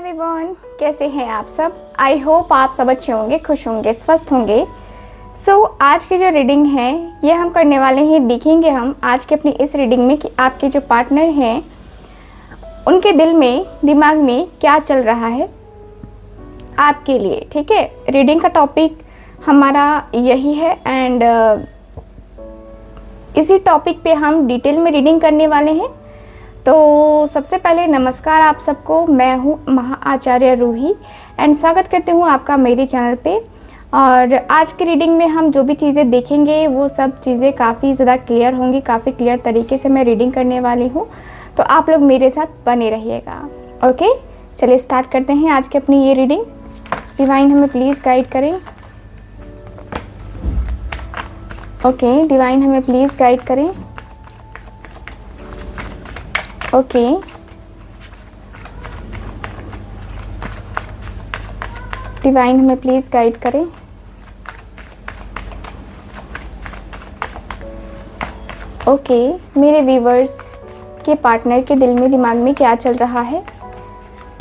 Everyone, कैसे हैं आप सब। आई होप आप सब अच्छे होंगे, खुश होंगे, स्वस्थ होंगे। आज की जो रीडिंग है ये हम करने वाले हैं। देखेंगे हम आज के अपनी इस रीडिंग में कि आपके जो पार्टनर हैं उनके दिल में, दिमाग में क्या चल रहा है आपके लिए। ठीक है, रीडिंग का टॉपिक हमारा यही है एंड इसी टॉपिक पे हम डिटेल में रीडिंग करने वाले हैं। तो सबसे पहले नमस्कार आप सबको, मैं हूँ महाआचार्य रूही एंड स्वागत करती हूँ आपका मेरे चैनल पे। और आज की रीडिंग में हम जो भी चीज़ें देखेंगे वो सब चीज़ें काफ़ी ज़्यादा क्लियर होंगी, काफ़ी क्लियर तरीके से मैं रीडिंग करने वाली हूँ। तो आप लोग मेरे साथ बने रहिएगा। ओके, चलिए स्टार्ट करते हैं आज की अपनी ये रीडिंग। डिवाइन हमें प्लीज़ गाइड करें। ओके, डिवाइन हमें प्लीज़ गाइड करें। ओके, डिवाइन हमें प्लीज़ गाइड करें। ओके, मेरे व्यूवर्स के पार्टनर के दिल में, दिमाग में क्या चल रहा है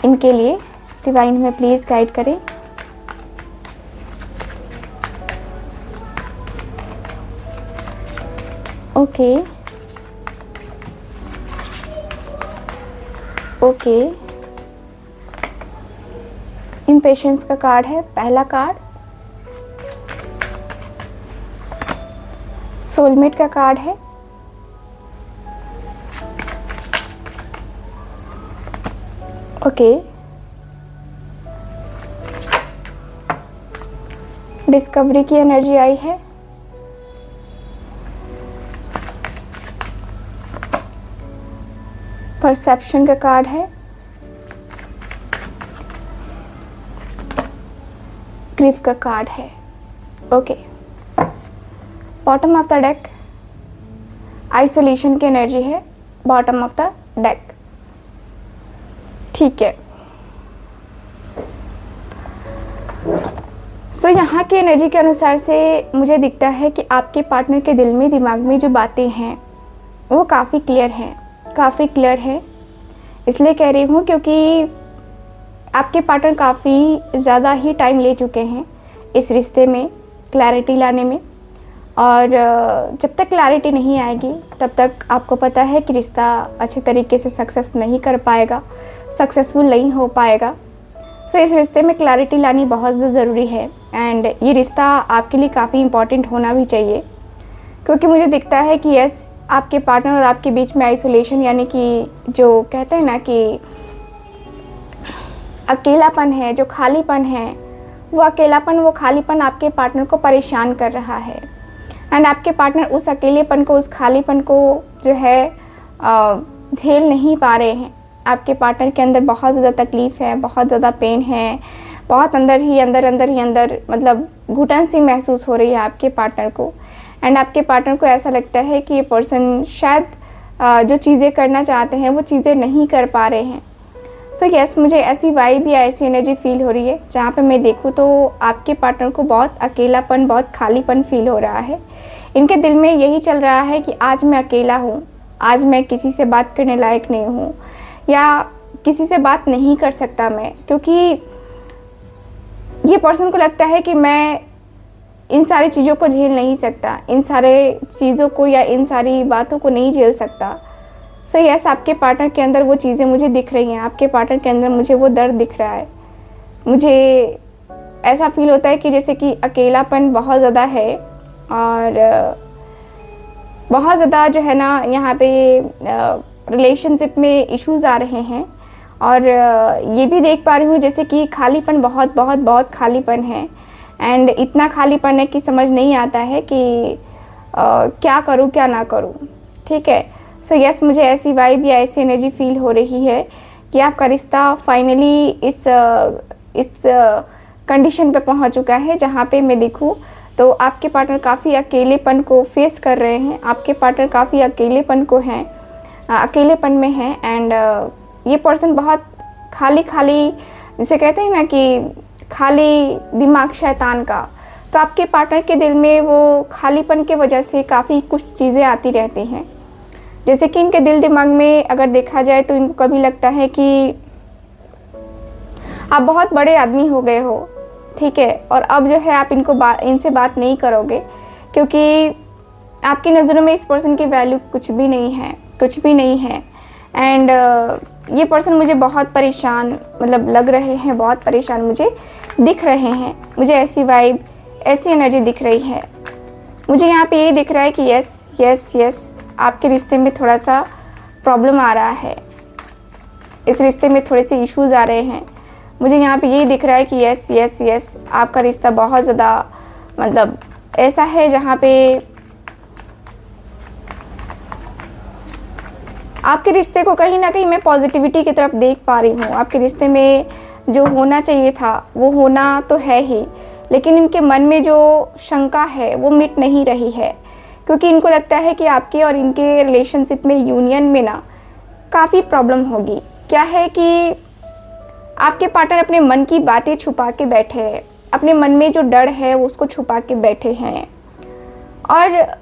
इनके लिए, डिवाइन हमें प्लीज़ गाइड करें। ओके ओके, इम्पेशेंस का कार्ड है पहला कार्ड, सोलमेट का कार्ड है, ओके, डिस्कवरी की एनर्जी आई है, परसेप्शन का कार्ड है, ग्रीफ का कार्ड है। Okay, bottom of the deck isolation की एनर्जी है, बॉटम ऑफ द डेक। ठीक है, यहाँ की एनर्जी के अनुसार से मुझे दिखता है कि आपके पार्टनर के दिल में, दिमाग में जो बातें हैं वो काफ़ी क्लियर हैं, काफ़ी क्लियर है। इसलिए कह रही हूँ क्योंकि आपके पार्टनर काफ़ी ज़्यादा ही टाइम ले चुके हैं इस रिश्ते में क्लैरिटी लाने में। और जब तक क्लैरिटी नहीं आएगी तब तक आपको पता है कि रिश्ता अच्छे तरीके से सक्सेस नहीं कर पाएगा, सक्सेसफुल नहीं हो पाएगा। इस रिश्ते में क्लैरिटी लानी बहुत ज़्यादा ज़रूरी है एंड ये रिश्ता आपके लिए काफ़ी इम्पॉर्टेंट होना भी चाहिए। क्योंकि मुझे दिखता है कि यस, आपके पार्टनर और आपके बीच में आइसोलेशन, यानी कि जो कहते हैं ना कि अकेलापन है, जो खालीपन है, वो अकेलापन, वो खालीपन आपके पार्टनर को परेशान कर रहा है। एंड आपके पार्टनर उस अकेलेपन को, उस खालीपन को जो है झेल नहीं पा रहे हैं। आपके पार्टनर के अंदर बहुत ज़्यादा तकलीफ़ है, बहुत ज़्यादा पेन है, बहुत अंदर मतलब घुटन सी महसूस हो रही है आपके पार्टनर को। एंड आपके पार्टनर को ऐसा लगता है कि ये पर्सन शायद जो चीज़ें करना चाहते हैं वो चीज़ें नहीं कर पा रहे हैं। यस, मुझे ऐसी वाइब या ऐसी एनर्जी फील हो रही है जहाँ पे मैं देखूँ तो आपके पार्टनर को बहुत अकेलापन, बहुत खालीपन फील हो रहा है। इनके दिल में यही चल रहा है कि आज मैं अकेला हूँ, आज मैं किसी से बात करने लायक नहीं हूँ या किसी से बात नहीं कर सकता मैं, क्योंकि ये पर्सन को लगता है कि मैं इन सारी चीज़ों को झेल नहीं सकता, इन सारे चीज़ों को या इन सारी बातों को नहीं झेल सकता। यस, आपके पार्टनर के अंदर वो चीज़ें मुझे दिख रही हैं, आपके पार्टनर के अंदर मुझे वो दर्द दिख रहा है। मुझे ऐसा फील होता है कि जैसे कि अकेलापन बहुत ज़्यादा है और बहुत ज़्यादा जो है ना यहाँ पे रिलेशनशिप में इश्यूज़ आ रहे हैं। और ये भी देख पा रही हूँ जैसे कि खालीपन, बहुत खालीपन है एंड इतना खालीपन है कि समझ नहीं आता है कि क्या करूँ क्या ना करूँ। ठीक है, यस, मुझे ऐसी वाइब या ऐसी एनर्जी फील हो रही है कि आपका रिश्ता फाइनली इस कंडीशन पे पहुंच चुका है जहाँ पे मैं देखूँ तो आपके पार्टनर काफ़ी अकेलेपन को फेस कर रहे हैं। आपके पार्टनर काफ़ी अकेलेपन में हैं एंड ये पर्सन बहुत खाली, जिसे कहते हैं ना कि खाली दिमाग शैतान का। तो आपके पार्टनर के दिल में वो खालीपन के वजह से काफ़ी कुछ चीज़ें आती रहती हैं। जैसे कि इनके दिल दिमाग में अगर देखा जाए तो इनको कभी लगता है कि आप बहुत बड़े आदमी हो गए हो, ठीक है, और अब जो है आप इनसे बात नहीं करोगे, क्योंकि आपकी नज़रों में इस पर्सन की वैल्यू कुछ भी नहीं है। एंड ये पर्सन मुझे बहुत परेशान मतलब लग रहे हैं, बहुत परेशान मुझे दिख रहे हैं। मुझे ऐसी वाइब, ऐसी एनर्जी दिख रही है। मुझे यहाँ पे ये दिख रहा है कि यस आपके रिश्ते में थोड़ा सा प्रॉब्लम आ रहा है, इस रिश्ते में थोड़े से इश्यूज़ आ रहे हैं। मुझे यहाँ पे ये दिख रहा है कि यस आपका रिश्ता बहुत ज़्यादा मतलब ऐसा है जहाँ पे आपके रिश्ते को कहीं ना कहीं मैं पॉजिटिविटी की तरफ देख पा रही हूँ। आपके रिश्ते में जो होना चाहिए था वो होना तो है ही, लेकिन इनके मन में जो शंका है वो मिट नहीं रही है, क्योंकि इनको लगता है कि आपके और इनके रिलेशनशिप में, यूनियन में ना काफ़ी प्रॉब्लम होगी। क्या है कि आपके पार्टनर अपने मन की बातें छुपा के बैठे हैं, अपने मन में जो डर है उसको छुपा के बैठे हैं, और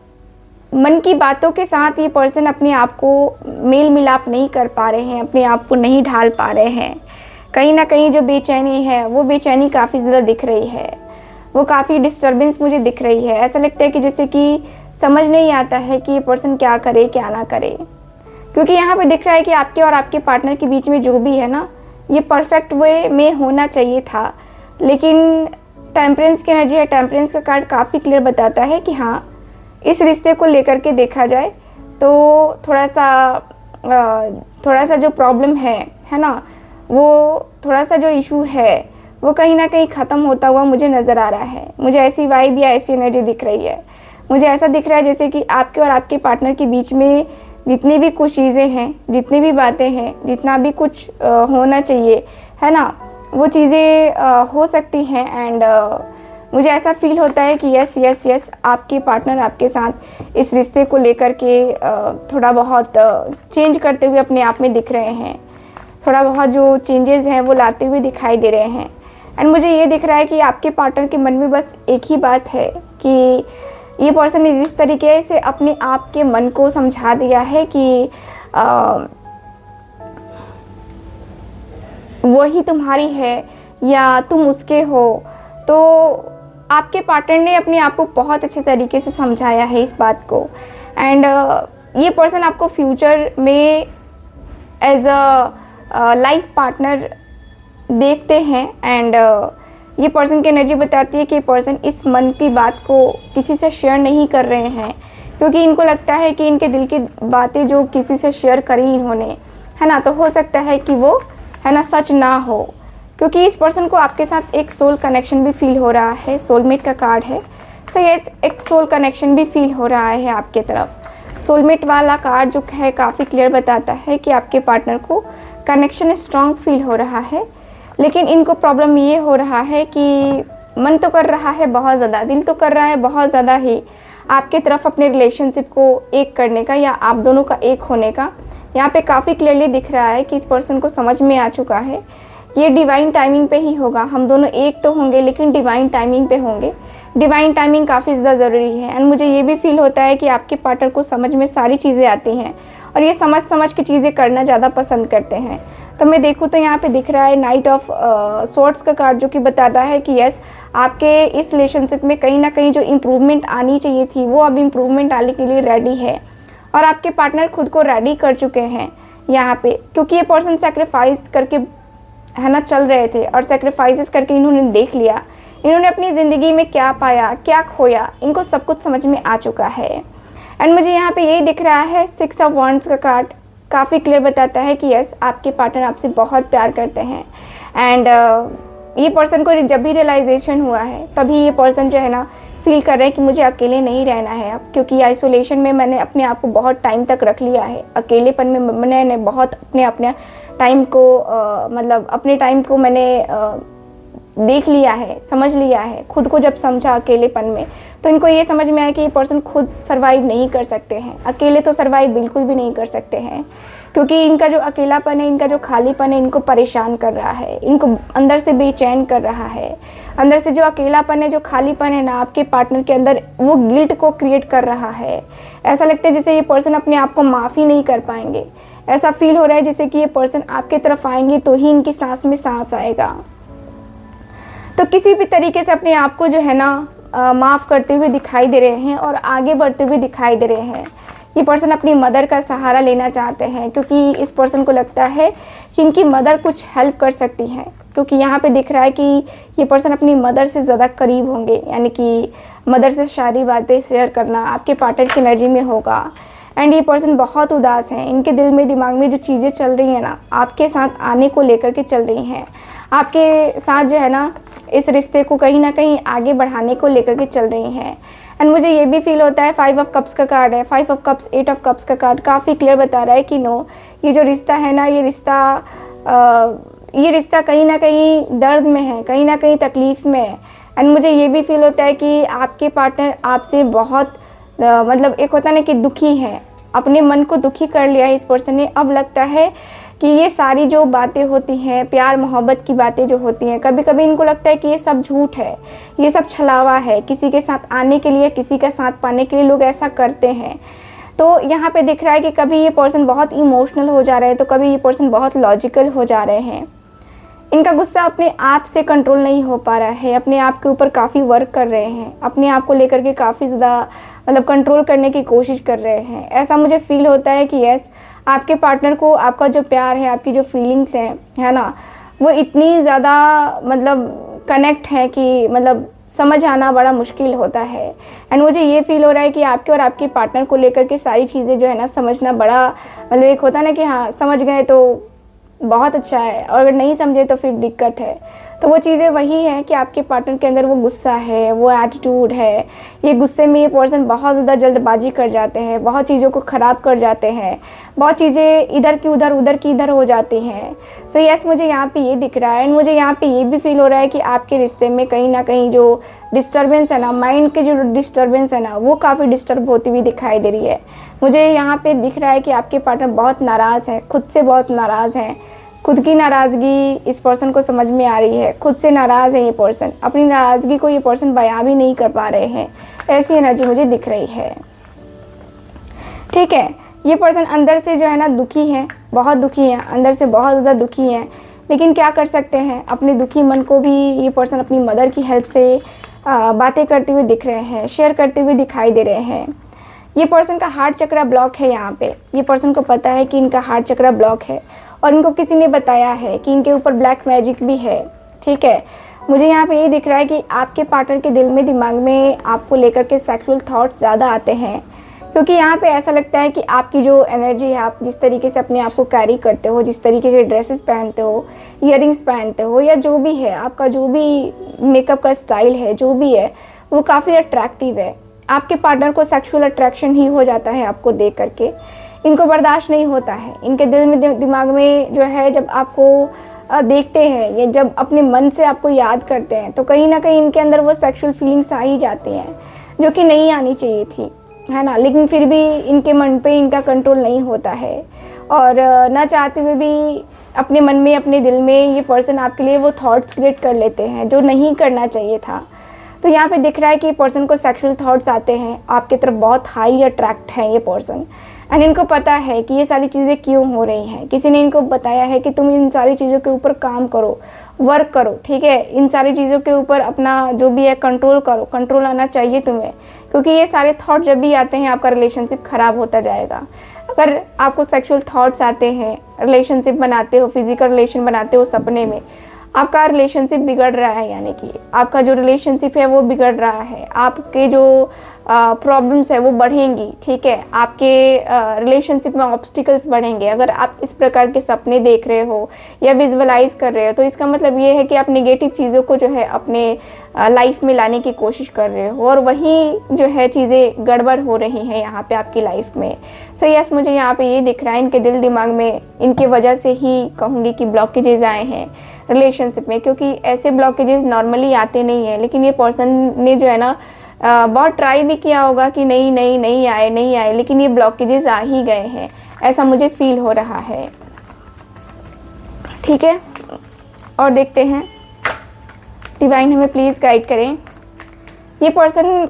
मन की बातों के साथ ये पर्सन अपने आप को मेल मिलाप नहीं कर पा रहे हैं, अपने आप को नहीं ढाल पा रहे हैं। कहीं ना कहीं जो बेचैनी है वो बेचैनी काफ़ी ज़्यादा दिख रही है, वो काफ़ी डिस्टर्बेंस मुझे दिख रही है। ऐसा लगता है कि जैसे कि समझ नहीं आता है कि ये पर्सन क्या करे क्या ना करे, क्योंकि यहाँ पे दिख रहा है कि आपके और आपके पार्टनर के बीच में जो भी है ना, ये परफेक्ट वे में होना चाहिए था। लेकिन टेम्परेंस की एनर्जी है, टेम्परेंस का कार्ड काफ़ी क्लियर बताता है कि हाँ, इस रिश्ते को लेकर के देखा जाए तो थोड़ा सा जो प्रॉब्लम है ना, वो थोड़ा सा जो इशू है वो कहीं ना कहीं ख़त्म होता हुआ मुझे नज़र आ रहा है। मुझे ऐसी वाइब या ऐसी एनर्जी दिख रही है। मुझे ऐसा दिख रहा है जैसे कि आपके और आपके पार्टनर के बीच में जितनी भी कुछ चीज़ें हैं, जितनी भी बातें हैं, जितना भी कुछ होना चाहिए है ना, वो चीज़ें हो सकती हैं। एंड मुझे ऐसा फील होता है कि यस आपके पार्टनर आपके साथ इस रिश्ते को लेकर के थोड़ा बहुत चेंज करते हुए अपने आप में दिख रहे हैं, थोड़ा बहुत जो चेंजेस हैं वो लाते हुए दिखाई दे रहे हैं। एंड मुझे ये दिख रहा है कि आपके पार्टनर के मन में बस एक ही बात है कि ये पर्सन ने जिस तरीके से अपने आप के मन को समझा दिया है कि वही तुम्हारी है या तुम उसके हो, तो आपके पार्टनर ने अपने आप को बहुत अच्छे तरीके से समझाया है इस बात को। एंड ये पर्सन आपको फ्यूचर में एज अ लाइफ पार्टनर देखते हैं। एंड ये पर्सन की एनर्जी बताती है कि ये पर्सन इस मन की बात को किसी से शेयर नहीं कर रहे हैं, क्योंकि इनको लगता है कि इनके दिल की बातें जो किसी से शेयर करी इन्होंने, है ना, तो हो सकता है कि वो है ना सच ना हो, क्योंकि इस पर्सन को आपके साथ एक सोल कनेक्शन भी फील हो रहा है। सोलमेट का कार्ड है, सो ये एक सोल कनेक्शन भी फील हो रहा है आपके तरफ। सोलमेट वाला कार्ड जो है काफ़ी क्लियर बताता है कि आपके पार्टनर को कनेक्शन स्ट्रॉन्ग फील हो रहा है, लेकिन इनको प्रॉब्लम ये हो रहा है कि मन तो कर रहा है बहुत ज़्यादा, दिल तो कर रहा है बहुत ज़्यादा ही आपके तरफ अपने रिलेशनशिप को एक करने का या आप दोनों का एक होने का। यहाँ पे काफ़ी क्लियरली दिख रहा है कि इस पर्सन को समझ में आ चुका है ये डिवाइन टाइमिंग पे ही होगा। हम दोनों एक तो होंगे लेकिन डिवाइन टाइमिंग पे होंगे। डिवाइन टाइमिंग काफ़ी ज़्यादा ज़रूरी है। एंड मुझे ये भी फील होता है कि आपके पार्टनर को समझ में सारी चीज़ें आती हैं और ये समझ के चीज़ें करना ज़्यादा पसंद करते हैं। तो मैं देखूँ तो यहाँ पे दिख रहा है नाइट ऑफ स्वॉर्ड्स का कार्ड, जो कि बताता है कि यस, आपके इस रिलेशनशिप में कहीं ना कहीं जो इम्प्रूवमेंट आनी चाहिए थी वो अब इम्प्रूवमेंट आने के लिए रेडी है, और आपके पार्टनर खुद को रेडी कर चुके हैं यहाँ पे, क्योंकि ये पर्सन सेक्रीफाइस करके है ना चल रहे थे, और सेक्रीफाइसेस करके इन्होंने देख लिया इन्होंने अपनी ज़िंदगी में क्या पाया क्या खोया, इनको सब कुछ समझ में आ चुका है। एंड मुझे यहाँ पे यही दिख रहा है 6 ऑफ वॉन्ड्स का कार्ड काफ़ी क्लियर बताता है कि यस, आपके पार्टनर आपसे बहुत प्यार करते हैं। एंड ये पर्सन को जब भी रियलाइजेशन हुआ है तभी ये पर्सन जो है ना फील कर रहे हैं कि मुझे अकेले नहीं रहना है अब, क्योंकि आइसोलेशन में मैंने अपने आप को बहुत टाइम तक रख लिया है। अकेलेपन में मैंने बहुत अपने टाइम को मतलब अपने टाइम को मैंने देख लिया है, समझ लिया है। खुद को जब समझा अकेलेपन में तो इनको ये समझ में आया कि ये पर्सन खुद सर्वाइव नहीं कर सकते हैं, अकेले तो सर्वाइव बिल्कुल भी नहीं कर सकते हैं, क्योंकि इनका जो अकेलापन है, इनका जो खालीपन है इनको परेशान कर रहा है, इनको अंदर से बेचैन कर रहा है। अंदर से जो अकेलापन है, जो खालीपन है ना आपके पार्टनर के अंदर, वो गिल्ट को क्रिएट कर रहा है। ऐसा लगता है जैसे ये पर्सन अपने आप को माफ़ ही नहीं कर पाएंगे। ऐसा फील हो रहा है जैसे कि ये पर्सन आपके तरफ आएंगे तो ही इनकी सांस में सांस आएगा। तो किसी भी तरीके से अपने आप को जो है ना माफ़ करते हुए दिखाई दे रहे हैं और आगे बढ़ते हुए दिखाई दे रहे हैं। ये पर्सन अपनी मदर का सहारा लेना चाहते हैं, क्योंकि इस पर्सन को लगता है कि इनकी मदर कुछ हेल्प कर सकती है, क्योंकि यहाँ पे दिख रहा है कि ये पर्सन अपनी मदर से ज़्यादा करीब होंगे, यानी कि मदर से सारी बातें शेयर करना आपके पार्टनर की एनर्जी में होगा। एंड ये पर्सन बहुत उदास हैं, इनके दिल में दिमाग में जो चीज़ें चल रही हैं ना आपके साथ आने को लेकर के चल रही हैं, आपके साथ जो है ना इस रिश्ते को कहीं ना कहीं आगे बढ़ाने को लेकर के चल रही हैं। एंड मुझे ये भी फील होता है 5 ऑफ कप्स का कार्ड है, 5 ऑफ कप्स 8 ऑफ कप्स का कार्ड काफ़ी क्लियर बता रहा है कि नो, ये जो रिश्ता है ना ये रिश्ता कहीं ना कहीं दर्द में है, कहीं ना कहीं तकलीफ़ में है। एंड मुझे ये भी फील होता है कि आपके पार्टनर आपसे बहुत मतलब एक होता है ना कि दुखी है, अपने मन को दुखी कर लिया है इस पर्सन ने। अब लगता है कि ये सारी जो बातें होती हैं, प्यार मोहब्बत की बातें जो होती हैं, कभी कभी इनको लगता है कि ये सब झूठ है, ये सब छलावा है, किसी के साथ आने के लिए, किसी का साथ पाने के लिए लोग ऐसा करते हैं। तो यहाँ पे दिख रहा है कि कभी ये पर्सन बहुत इमोशनल हो जा रहे हैं, तो कभी ये पर्सन बहुत लॉजिकल हो जा रहे हैं। इनका गुस्सा अपने आप से कंट्रोल नहीं हो पा रहा है, अपने आप के ऊपर काफ़ी वर्क कर रहे हैं, अपने आप को लेकर के काफ़ी ज़्यादा मतलब कंट्रोल करने की कोशिश कर रहे हैं। ऐसा मुझे फील होता है कि यस, आपके पार्टनर को आपका जो प्यार है, आपकी जो फीलिंग्स हैं, है ना, वो इतनी ज़्यादा मतलब कनेक्ट है कि मतलब समझ आना बड़ा मुश्किल होता है। एंड मुझे ये फील हो रहा है कि आपके और आपके पार्टनर को लेकर के सारी चीज़ें जो है ना समझना बड़ा मतलब एक होता है ना कि हाँ समझ गए तो बहुत अच्छा है, और अगर नहीं समझे तो फिर दिक्कत है। तो वो चीज़ें वही हैं कि आपके पार्टनर के अंदर वो गुस्सा है, वो एटीट्यूड है, ये गुस्से में ये पर्सन बहुत ज़्यादा जल्दबाजी कर जाते हैं, बहुत चीज़ों को ख़राब कर जाते हैं, बहुत चीज़ें इधर की उधर हो जाती हैं। सो यस, मुझे यहाँ पे ये दिख रहा है। एंड मुझे यहाँ पे ये भी फील हो रहा है कि आपके रिश्ते में कहीं ना कहीं जो डिस्टर्बेंस है ना, माइंड के जो डिस्टर्बेंस है ना, वो काफ़ी डिस्टर्ब होती हुई दिखाई दे रही है। मुझे यहाँ पे दिख रहा है कि आपके पार्टनर बहुत नाराज़ हैं, खुद से बहुत नाराज़ हैं, खुद की नाराज़गी इस पर्सन को समझ में आ रही है, खुद से नाराज़ है ये पर्सन, अपनी नाराज़गी को ये पर्सन बयां भी नहीं कर पा रहे हैं, ऐसी एनर्जी मुझे दिख रही है। ठीक है, ये पर्सन अंदर से जो है ना दुखी है, बहुत दुखी है, अंदर से बहुत ज़्यादा दुखी है, लेकिन क्या कर सकते हैं, अपने दुखी मन को भी ये पर्सन अपनी मदर की हेल्प से बातें करते हुए दिख रहे हैं, शेयर करते हुए दिखाई दे रहे हैं। ये पर्सन का हार्ट चक्रा ब्लॉक है यहाँ पे, ये पर्सन को पता है कि इनका हार्ट चक्रा ब्लॉक है और इनको किसी ने बताया है कि इनके ऊपर ब्लैक मैजिक भी है। ठीक है, मुझे यहाँ पे ये दिख रहा है कि आपके पार्टनर के दिल में दिमाग में आपको लेकर के सेक्सुअल थॉट्स ज़्यादा आते हैं, क्योंकि यहाँ पे ऐसा लगता है कि आपकी जो एनर्जी है, आप जिस तरीके से अपने आप को कैरी करते हो, जिस तरीके के ड्रेसेस पहनते हो, ईयरिंग्स पहनते हो, या जो भी है आपका जो भी मेकअप का स्टाइल है, जो भी है वो काफ़ी अट्रैक्टिव है। आपके पार्टनर को सेक्सुअल अट्रैक्शन ही हो जाता है आपको देख करके, इनको बर्दाश्त नहीं होता है। इनके दिल में दिमाग में जो है जब आपको देखते हैं, ये जब अपने मन से आपको याद करते हैं, तो कहीं ना कहीं इनके अंदर वो सेक्सुअल फीलिंग्स आ ही जाती हैं जो कि नहीं आनी चाहिए थी, है ना, लेकिन फिर भी इनके मन पे इनका कंट्रोल नहीं होता है, और ना चाहते हुए भी अपने मन में, अपने दिल में ये पर्सन आपके लिए वो थॉट्स क्रिएट कर लेते हैं जो नहीं करना चाहिए था। तो यहाँ पे दिख रहा है कि पर्सन को सेक्सुअल थॉट्स आते हैं, आपकी तरफ बहुत हाईली अट्रैक्ट है ये पर्सन, एंड इनको पता है कि ये सारी चीज़ें क्यों हो रही हैं। किसी ने इनको बताया है कि तुम इन सारी चीज़ों के ऊपर काम करो, वर्क करो, ठीक है, इन सारी चीज़ों के ऊपर अपना जो भी है कंट्रोल करो, कंट्रोल आना चाहिए तुम्हें, क्योंकि ये सारे थॉट जब भी आते हैं आपका रिलेशनशिप ख़राब होता जाएगा। अगर आपको सेक्सुअल थॉट्स आते हैं, रिलेशनशिप बनाते हो, फिजिकल रिलेशन बनाते हो सपने में, आपका रिलेशनशिप बिगड़ रहा है, यानी कि आपका जो रिलेशनशिप है वो बिगड़ रहा है, आपके जो प्रॉब्लम्स है वो बढ़ेंगी। ठीक है, आपके रिलेशनशिप में ऑब्स्टिकल्स बढ़ेंगे अगर आप इस प्रकार के सपने देख रहे हो या विजुअलाइज कर रहे हो। तो इसका मतलब ये है कि आप नेगेटिव चीज़ों को जो है अपने लाइफ में लाने की कोशिश कर रहे हो, और वही जो है चीज़ें गड़बड़ हो रही हैं यहाँ पे आपकी लाइफ में। सो यस, मुझे यहाँ पे ये दिख रहा है, इनके दिल दिमाग में इनके वजह से ही कहूँगी कि ब्लॉकेजेज आए हैं रिलेशनशिप में, क्योंकि ऐसे ब्लॉकेजेस नॉर्मली आते नहीं हैं, लेकिन ये पर्सन ने जो है ना बहुत ट्राई भी किया होगा कि नहीं आए, लेकिन ये ब्लॉकेजेस आ ही गए हैं, ऐसा मुझे फील हो रहा है। ठीक है, और देखते हैं डिवाइन हमें प्लीज़ गाइड करें ये पर्सन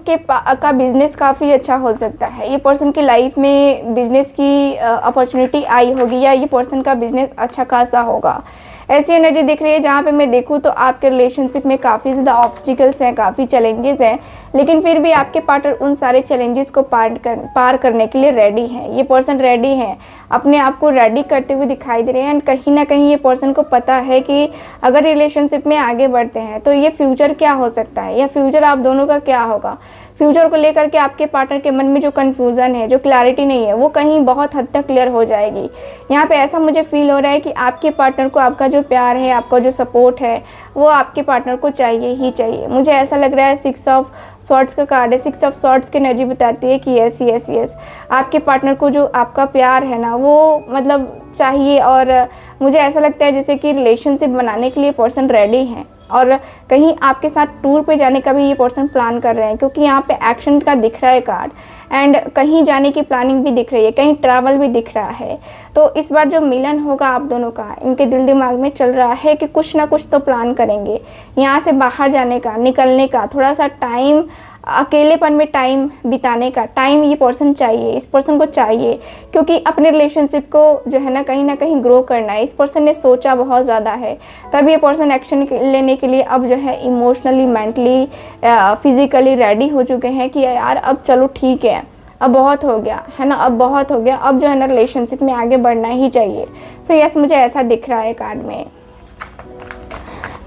का बिजनेस काफ़ी अच्छा हो सकता है। ये पर्सन की लाइफ में बिजनेस की अपॉर्चुनिटी आई होगी या ये पर्सन का बिजनेस अच्छा खासा होगा। ऐसी एनर्जी दिख रही है जहाँ पे मैं देखूँ तो आपके रिलेशनशिप में काफ़ी ज़्यादा ऑब्स्टिकल्स हैं, काफ़ी चैलेंजेस हैं, लेकिन फिर भी आपके पार्टनर उन सारे चैलेंजेस को पार करने के लिए रेडी हैं। ये पर्सन रेडी हैं, अपने आप को रेडी करते हुए दिखाई दे रहे हैं। एंड कहीं ना कहीं ये पर्सन को पता है कि अगर रिलेशनशिप में आगे बढ़ते हैं तो ये फ्यूचर क्या हो सकता है या फ्यूचर आप दोनों का क्या होगा। फ्यूचर को लेकर के आपके पार्टनर के मन में जो कन्फ्यूज़न है, जो क्लैरिटी नहीं है, वो कहीं बहुत हद तक क्लियर हो जाएगी। यहाँ पे ऐसा मुझे फील हो रहा है कि आपके पार्टनर को आपका जो प्यार है, आपका जो सपोर्ट है, वो आपके पार्टनर को चाहिए ही चाहिए। मुझे ऐसा लग रहा है 6 ऑफ स्वॉर्ड्स का कार्ड है। 6 ऑफ स्वॉर्ड्स की एनर्जी बताती है कि यस यस यस आपके पार्टनर को जो आपका प्यार है ना, वो मतलब चाहिए। और मुझे ऐसा लगता है जैसे कि रिलेशनशिप बनाने के लिए पर्सन रेडी हैं और कहीं आपके साथ टूर पे जाने का भी ये पर्सन प्लान कर रहे हैं, क्योंकि यहाँ पे एक्शन का दिख रहा है कार्ड। एंड कहीं जाने की प्लानिंग भी दिख रही है, कहीं ट्रैवल भी दिख रहा है। तो इस बार जो मिलन होगा आप दोनों का, इनके दिल दिमाग में चल रहा है कि कुछ ना कुछ तो प्लान करेंगे, यहाँ से बाहर जाने का, निकलने का, थोड़ा सा टाइम अकेलेपन में टाइम बिताने का टाइम ये पर्सन चाहिए, इस पर्सन को चाहिए, क्योंकि अपने रिलेशनशिप को जो है ना कहीं ग्रो करना है। इस पर्सन ने सोचा बहुत ज़्यादा है, तब ये पर्सन एक्शन लेने के लिए अब जो है इमोशनली, मेंटली, फिजिकली रेडी हो चुके हैं कि यार अब चलो ठीक है, अब बहुत हो गया है ना, अब बहुत हो गया, अब जो है ना रिलेशनशिप में आगे बढ़ना ही चाहिए। सो यस, मुझे ऐसा दिख रहा है कार्ड में।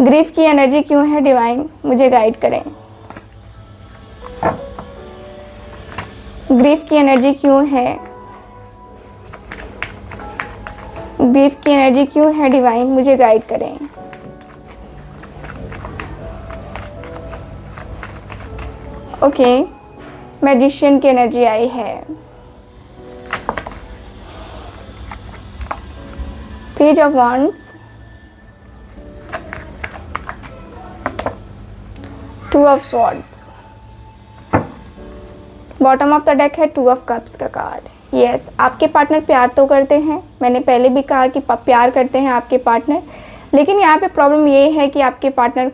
ग्रीफ की एनर्जी क्यों है डिवाइन, मुझे गाइड करें। ग्रीफ की एनर्जी क्यों है, ग्रीफ की एनर्जी क्यों है डिवाइन, मुझे गाइड करें। ओके, मैजिशियन की एनर्जी आई है। Page of wands, 2 of swords, bottom of the deck है 2 ऑफ कप्स का कार्ड। यस, आपके पार्टनर प्यार तो करते हैं, मैंने पहले भी कहा कि प्यार करते हैं आपके पार्टनर, लेकिन यहाँ पे प्रॉब्लम ये है कि आपके पार्टनर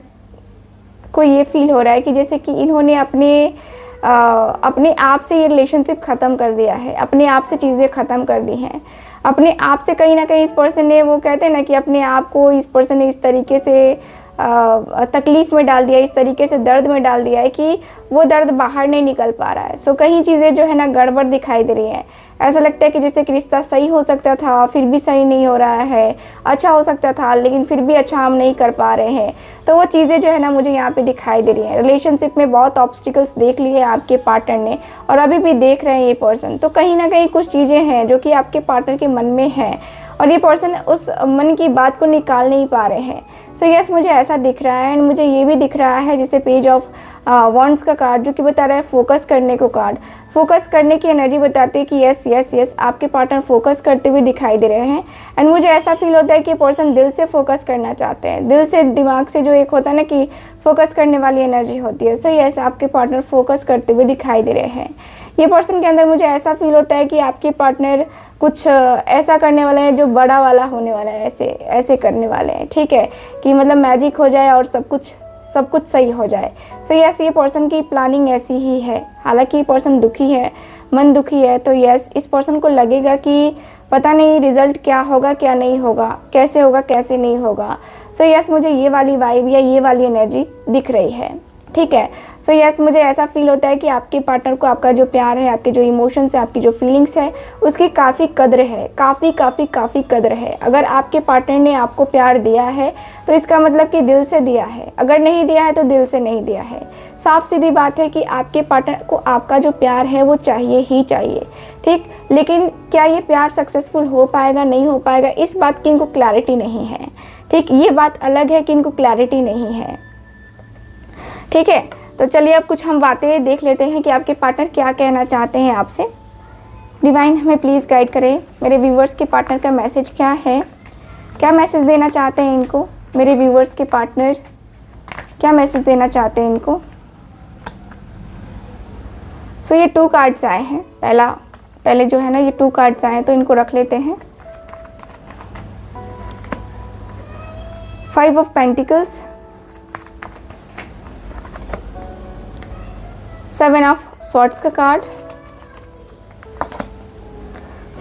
को ये फील हो रहा है कि जैसे कि इन्होंने अपने आप से ये रिलेशनशिप ख़त्म कर दिया है, अपने आप से चीज़ें ख़त्म कर दी हैं, अपने आप से कहीं ना कहीं इस पर्सन ने, वो कहते हैं ना कि अपने आप को इस पर्सन ने इस तरीके से तकलीफ़ में डाल दिया, इस तरीके से दर्द में डाल दिया है कि वो दर्द बाहर नहीं निकल पा रहा है। सो कहीं चीज़ें जो है ना गड़बड़ दिखाई दे रही हैं। ऐसा लगता है कि जैसे कि रिश्ता सही हो सकता था, फिर भी सही नहीं हो रहा है, अच्छा हो सकता था लेकिन फिर भी अच्छा हम नहीं कर पा रहे हैं। तो वो चीज़ें जो है ना मुझे यहाँ पे दिखाई दे रही हैं। रिलेशनशिप में बहुत ऑब्स्टिकल्स देख लिए आपके पार्टनर ने और अभी भी देख रहे हैं ये पर्सन। तो कहीं ना कहीं कुछ चीज़ें हैं जो कि आपके पार्टनर के मन में हैं और ये पर्सन उस मन की बात को निकाल नहीं पा रहे हैं। सो यस, मुझे ऐसा दिख रहा है। एंड मुझे ये भी दिख रहा है जैसे पेज ऑफ वॉन्ड्स का कार्ड जो कि बता रहा है फोकस करने को कार्ड। फोकस करने की एनर्जी बताती है कि यस यस यस आपके पार्टनर फोकस करते हुए दिखाई दे रहे हैं। एंड मुझे ऐसा फील होता है कि पर्सन दिल से फोकस करना चाहते हैं, दिल से, दिमाग से, जो एक होता है ना कि फोकस करने वाली एनर्जी होती है। सो यस, आपके पार्टनर फोकस करते हुए दिखाई दे रहे हैं। ये पर्सन के अंदर मुझे ऐसा फील होता है कि आपके पार्टनर कुछ ऐसा करने वाले हैं जो बड़ा वाला होने वाला है, ऐसे करने वाले हैं, ठीक है, कि मतलब मैजिक हो जाए और सब कुछ सही हो जाए। सो यस, ये पर्सन की प्लानिंग ऐसी ही है। हालांकि ये पर्सन दुखी है, मन दुखी है, तो यस इस पर्सन को लगेगा कि पता नहीं रिजल्ट क्या होगा क्या नहीं होगा, कैसे होगा कैसे नहीं होगा। सो यस, मुझे ये वाली वाइब या ये वाली एनर्जी दिख रही है, ठीक है। सो यस, मुझे ऐसा फील होता है कि आपके पार्टनर को आपका जो प्यार है, आपके जो इमोशंस है, आपकी जो फीलिंग्स है, उसकी काफ़ी कद्र है, काफ़ी कद्र है। अगर आपके पार्टनर ने आपको प्यार दिया है तो इसका मतलब कि दिल से दिया है, अगर नहीं दिया है तो दिल से नहीं दिया है। साफ सीधी बात है कि आपके पार्टनर को आपका जो प्यार है वो चाहिए ही चाहिए, ठीक। लेकिन क्या ये प्यार सक्सेसफुल हो पाएगा, नहीं हो पाएगा, इस बात की इनको क्लैरिटी नहीं है, ठीक। ये बात अलग है कि इनको क्लैरिटी नहीं है, ठीक है। तो चलिए अब कुछ हम बातें देख लेते हैं कि आपके पार्टनर क्या कहना चाहते हैं आपसे। डिवाइन हमें प्लीज़ गाइड करें, मेरे व्यूवर्स के पार्टनर का मैसेज क्या है, क्या मैसेज देना चाहते हैं इनको, मेरे व्यूवर्स के पार्टनर क्या मैसेज देना चाहते हैं इनको। सो ये 2 कार्ड्स आए हैं, पहले जो है ना ये 2 कार्ड्स आए हैं तो इनको रख लेते हैं। 5 ऑफ पेंटिकल्स, 7 ऑफ स्वॉर्ड्स का कार्ड,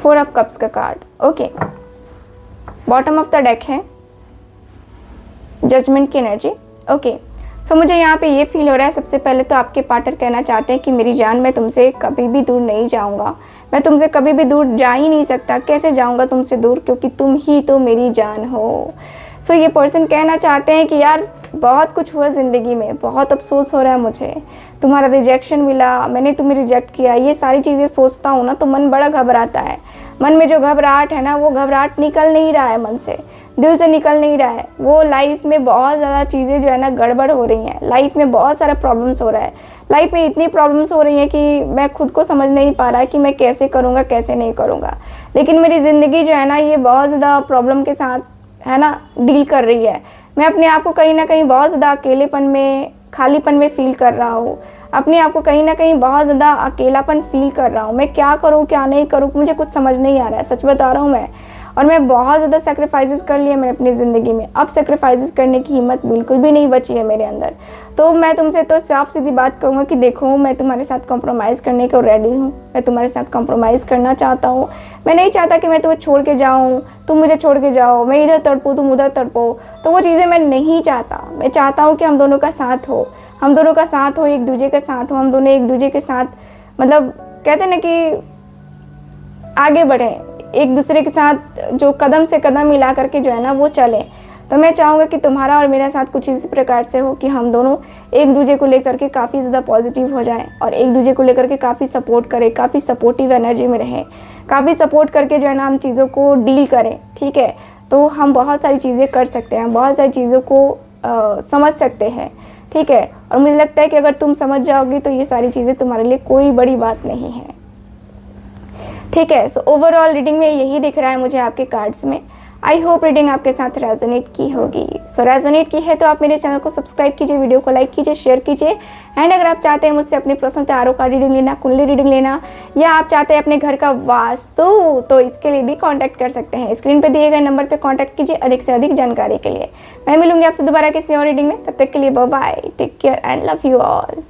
4 ऑफ कप्स का card. Okay, bottom of the deck है जजमेंट की एनर्जी। ओके, सो मुझे यहाँ पे ये फील हो रहा है, सबसे पहले तो आपके पार्टनर कहना चाहते हैं कि मेरी जान, मैं तुमसे कभी भी दूर नहीं जाऊँगा, मैं तुमसे कभी भी दूर जा ही नहीं सकता, कैसे जाऊँगा तुमसे दूर, क्योंकि तुम ही तो मेरी जान हो। सो ये पर्सन कहना चाहते हैं कि यार बहुत कुछ हुआ ज़िंदगी में, बहुत अफसोस हो रहा है मुझे, तुम्हारा रिजेक्शन मिला, मैंने तुम्हें रिजेक्ट किया, ये सारी चीज़ें सोचता हूँ ना तो मन बड़ा घबराता है। मन में जो घबराहट है ना, वो घबराहट निकल नहीं रहा है, मन से, दिल से निकल नहीं रहा है। वो लाइफ में बहुत ज़्यादा चीज़ें जो है ना गड़बड़ हो रही हैं, लाइफ में बहुत सारा प्रॉब्लम्स हो रहा है, लाइफ में इतनी प्रॉब्लम्स हो रही हैं कि मैं खुद को समझ नहीं पा रहा है कि मैं कैसे करूँगा कैसे नहीं करूँगा। लेकिन मेरी ज़िंदगी जो है ना ये बहुत ज़्यादा प्रॉब्लम के साथ है ना डील कर रही है। मैं अपने आप को कहीं ना कहीं बहुत ज़्यादा अकेलेपन में, खालीपन में फील कर रहा हूँ, अपने आप को कहीं ना कहीं बहुत ज़्यादा अकेलापन फील कर रहा हूँ। मैं क्या करूँ क्या नहीं करूँ मुझे कुछ समझ नहीं आ रहा है, सच बता रहा हूँ मैं। और मैं बहुत ज़्यादा सेक्रीफाइसेस कर लिए मैंने अपनी ज़िंदगी में, अब सेक्रीफाइसेस करने की हिम्मत बिल्कुल भी नहीं बची है मेरे अंदर। तो मैं तुमसे तो साफ सीधी बात कहूँगा कि देखो, मैं तुम्हारे साथ कॉम्प्रोमाइज़ करने को रेडी हूँ, मैं तुम्हारे साथ कॉम्प्रोमाइज़ करना चाहता हूँ। मैं नहीं चाहता कि मैं तुम्हें छोड़ के जाऊँ, तुम मुझे छोड़ के जाओ, मैं इधर तड़पो तुम उधर तड़पो, तो वो चीज़ें मैं नहीं चाहता। मैं चाहता हूँ कि हम दोनों का साथ हो, हम दोनों का साथ हो, एक दूसरे के साथ हो, हम दोनों एक दूसरे के साथ मतलब कहते हैं ना कि आगे बढ़ें, एक दूसरे के साथ जो कदम से कदम मिला करके जो है ना वो चलें। तो मैं चाहूँगा कि तुम्हारा और मेरा साथ कुछ इस प्रकार से हो कि हम दोनों एक दूसरे को लेकर के काफ़ी ज़्यादा पॉजिटिव हो जाएं और एक दूसरे को लेकर के काफ़ी सपोर्ट करें, काफ़ी सपोर्टिव एनर्जी में रहें, काफ़ी सपोर्ट करके जो है ना हम चीज़ों को डील करें। ठीक है, तो हम बहुत सारी चीज़ें कर सकते हैं, बहुत सारी चीज़ों को समझ सकते हैं। ठीक है, और मुझे लगता है कि अगर तुम समझ जाओगी तो ये सारी चीज़ें तुम्हारे लिए कोई बड़ी बात नहीं है। ठीक है, सो ओवरऑल रीडिंग में यही दिख रहा है मुझे आपके कार्ड्स में। आई होप रीडिंग आपके साथ रेजोनेट की होगी। सो रेजोनेट की है तो आप मेरे चैनल को सब्सक्राइब कीजिए, वीडियो को लाइक कीजिए, शेयर कीजिए। एंड अगर आप चाहते हैं मुझसे अपनी पर्सनल टैरो कार्ड रीडिंग लेना, कुंडली रीडिंग लेना, या आप चाहते हैं अपने घर का वास्तु, तो इसके लिए भी कांटेक्ट कर सकते हैं। स्क्रीन पे दिए गए नंबर पे कांटेक्ट कीजिए अधिक से अधिक जानकारी के लिए। मैं मिलूंगी आपसे दोबारा किसी और रीडिंग में, तब तक के लिए bye bye, take care and love you all.